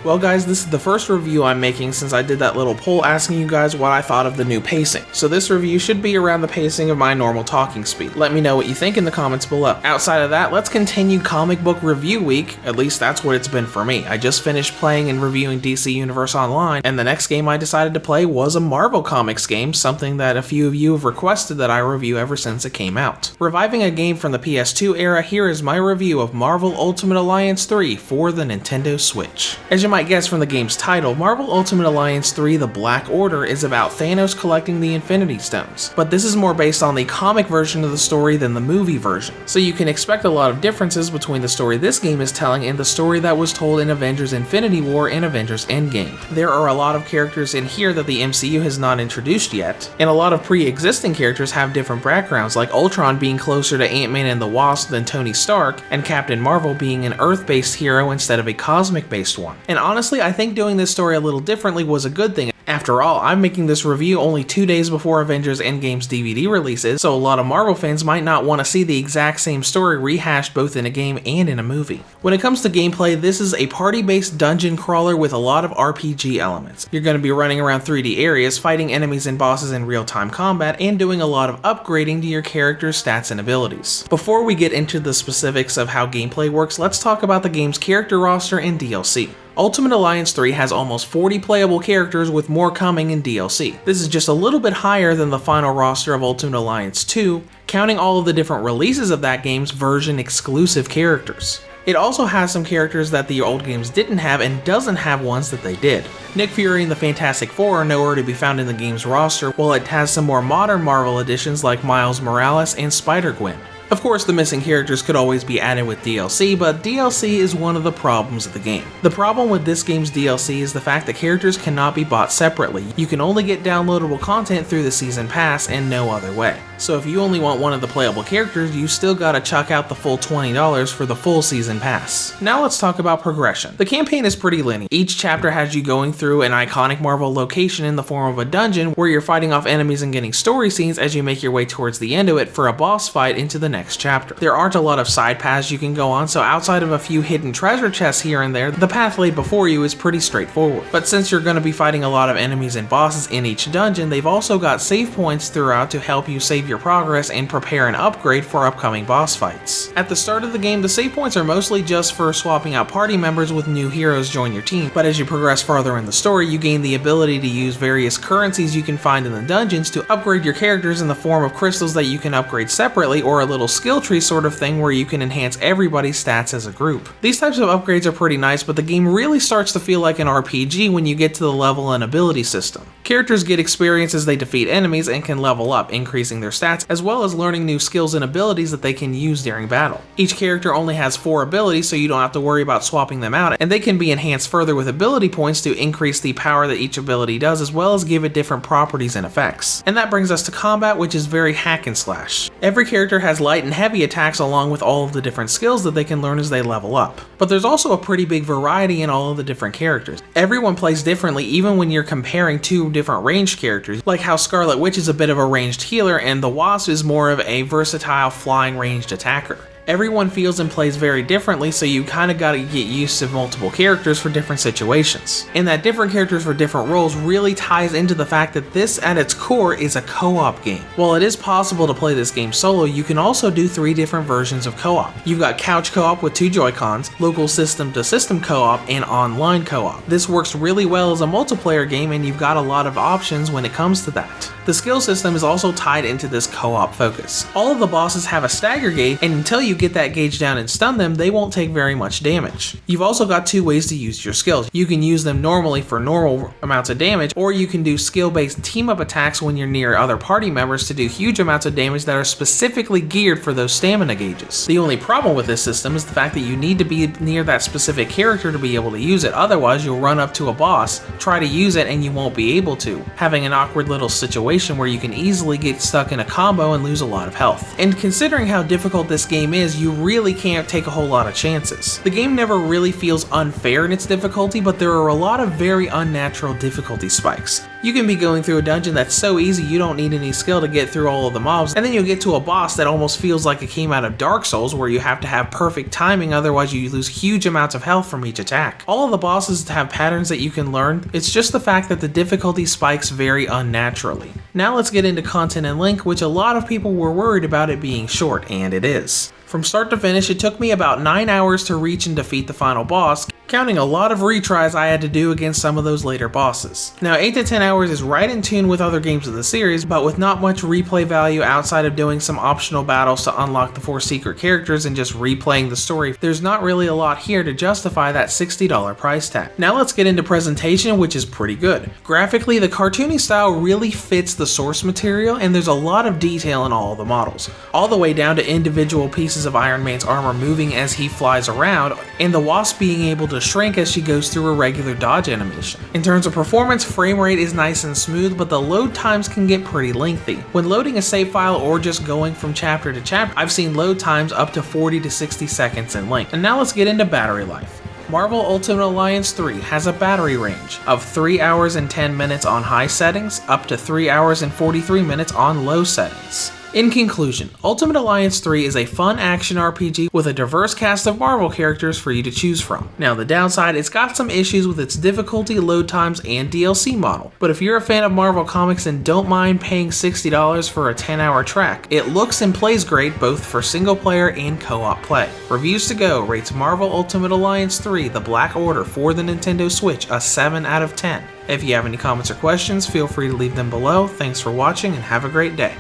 Well guys, this is the first review I'm making since I did that little poll asking you guys what I thought of the new pacing. So this review should be around the pacing of my normal talking speed. Let me know what you think in the comments below. Outside of that, let's continue comic book review week. At least that's what it's been for me. I just finished playing and reviewing DC Universe Online, and the next game I decided to play was a Marvel Comics game, something that a few of you have requested that I review ever since it came out. Reviving a game from the PS2 era, here is my review of Marvel Ultimate Alliance 3 for the Nintendo Switch. As you might guess from the game's title, Marvel Ultimate Alliance 3 The Black Order is about Thanos collecting the Infinity Stones, but this is more based on the comic version of the story than the movie version, so you can expect a lot of differences between the story this game is telling and the story that was told in Avengers Infinity War and Avengers Endgame. There are a lot of characters in here that the MCU has not introduced yet, and a lot of pre-existing characters have different backgrounds, like Ultron being closer to Ant-Man and the Wasp than Tony Stark, and Captain Marvel being an Earth-based hero instead of a cosmic-based one. And honestly, I think doing this story a little differently was a good thing. After all, I'm making this review only 2 days before Avengers Endgame's DVD releases, so a lot of Marvel fans might not want to see the exact same story rehashed both in a game and in a movie. When it comes to gameplay, this is a party-based dungeon crawler with a lot of RPG elements. You're going to be running around 3D areas, fighting enemies and bosses in real-time combat, and doing a lot of upgrading to your character's stats and abilities. Before we get into the specifics of how gameplay works, let's talk about the game's character roster and DLC. Ultimate Alliance 3 has almost 40 playable characters, with more coming in DLC. This is just a little bit higher than the final roster of Ultimate Alliance 2, counting all of the different releases of that game's version exclusive characters. It also has some characters that the old games didn't have and doesn't have ones that they did. Nick Fury and the Fantastic Four are nowhere to be found in the game's roster, while it has some more modern Marvel additions like Miles Morales and Spider-Gwen. Of course, the missing characters could always be added with DLC, but DLC is one of the problems of the game. The problem with this game's DLC is the fact that characters cannot be bought separately. You can only get downloadable content through the Season Pass and no other way. So if you only want one of the playable characters, you still gotta chuck out the full $20 for the full Season Pass. Now let's talk about progression. The campaign is pretty linear. Each chapter has you going through an iconic Marvel location in the form of a dungeon where you're fighting off enemies and getting story scenes as you make your way towards the end of it for a boss fight into the next chapter. There aren't a lot of side paths you can go on, so outside of a few hidden treasure chests here and there, the path laid before you is pretty straightforward. But since you're going to be fighting a lot of enemies and bosses in each dungeon, they've also got save points throughout to help you save your progress and prepare an upgrade for upcoming boss fights. At the start of the game, the save points are mostly just for swapping out party members with new heroes join your team, but as you progress farther in the story, you gain the ability to use various currencies you can find in the dungeons to upgrade your characters in the form of crystals that you can upgrade separately, or a little skill tree sort of thing where you can enhance everybody's stats as a group. These types of upgrades are pretty nice, but the game really starts to feel like an RPG when you get to the level and ability system. Characters get experience as they defeat enemies and can level up, increasing their stats, as well as learning new skills and abilities that they can use during battle. Each character only has 4 abilities, so you don't have to worry about swapping them out, and they can be enhanced further with ability points to increase the power that each ability does, as well as give it different properties and effects. And that brings us to combat, which is very hack and slash. Every character has light and heavy attacks along with all of the different skills that they can learn as they level up. But there's also a pretty big variety in all of the different characters. Everyone plays differently even when you're comparing 2 different ranged characters, like how Scarlet Witch is a bit of a ranged healer and the Wasp is more of a versatile flying ranged attacker. Everyone feels and plays very differently, so you kinda gotta get used to multiple characters for different situations. And that different characters for different roles really ties into the fact that this at its core is a co-op game. While it is possible to play this game solo, you can also do 3 different versions of co-op. You've got couch co-op with 2 Joy-Cons, local system-to-system co-op, and online co-op. This works really well as a multiplayer game, and you've got a lot of options when it comes to that. The skill system is also tied into this co-op focus. All of the bosses have a stagger gauge, and until you get that gauge down and stun them, they won't take very much damage. You've also got 2 ways to use your skills. You can use them normally for normal amounts of damage, or you can do skill-based team-up attacks when you're near other party members to do huge amounts of damage that are specifically geared for those stamina gauges. The only problem with this system is the fact that you need to be near that specific character to be able to use it, otherwise you'll run up to a boss, try to use it, and you won't be able to, having an awkward little situation where you can easily get stuck in a combo and lose a lot of health. And considering how difficult this game is, you really can't take a whole lot of chances. The game never really feels unfair in its difficulty, but there are a lot of very unnatural difficulty spikes. You can be going through a dungeon that's so easy you don't need any skill to get through all of the mobs, and then you'll get to a boss that almost feels like it came out of Dark Souls, where you have to have perfect timing, otherwise you lose huge amounts of health from each attack. All of the bosses have patterns that you can learn, it's just the fact that the difficulty spikes very unnaturally. Now let's get into Content and Link, which a lot of people were worried about it being short, and it is. From start to finish, it took me about 9 hours to reach and defeat the final boss, counting a lot of retries I had to do against some of those later bosses. Now 8 to 10 hours is right in tune with other games of the series, but with not much replay value outside of doing some optional battles to unlock the 4 secret characters and just replaying the story, there's not really a lot here to justify that $60 price tag. Now let's get into presentation, which is pretty good. Graphically, the cartoony style really fits the source material, and there's a lot of detail in all of the models, all the way down to individual pieces of Iron Man's armor moving as he flies around, and the Wasp being able to shrink as she goes through a regular dodge animation. In terms of performance, frame rate is nice and smooth, but the load times can get pretty lengthy. When loading a save file or just going from chapter to chapter, I've seen load times up to 40 to 60 seconds in length. And now let's get into battery life. Marvel Ultimate Alliance 3 has a battery range of 3 hours and 10 minutes on high settings, up to 3 hours and 43 minutes on low settings. In conclusion, Ultimate Alliance 3 is a fun action RPG with a diverse cast of Marvel characters for you to choose from. Now the downside, it's got some issues with its difficulty, load times, and DLC model, but if you're a fan of Marvel Comics and don't mind paying $60 for a 10-hour track, it looks and plays great both for single player and co-op play. Reviews to Go rates Marvel Ultimate Alliance 3 The Black Order for the Nintendo Switch a 7 out of 10. If you have any comments or questions, feel free to leave them below. Thanks for watching and have a great day.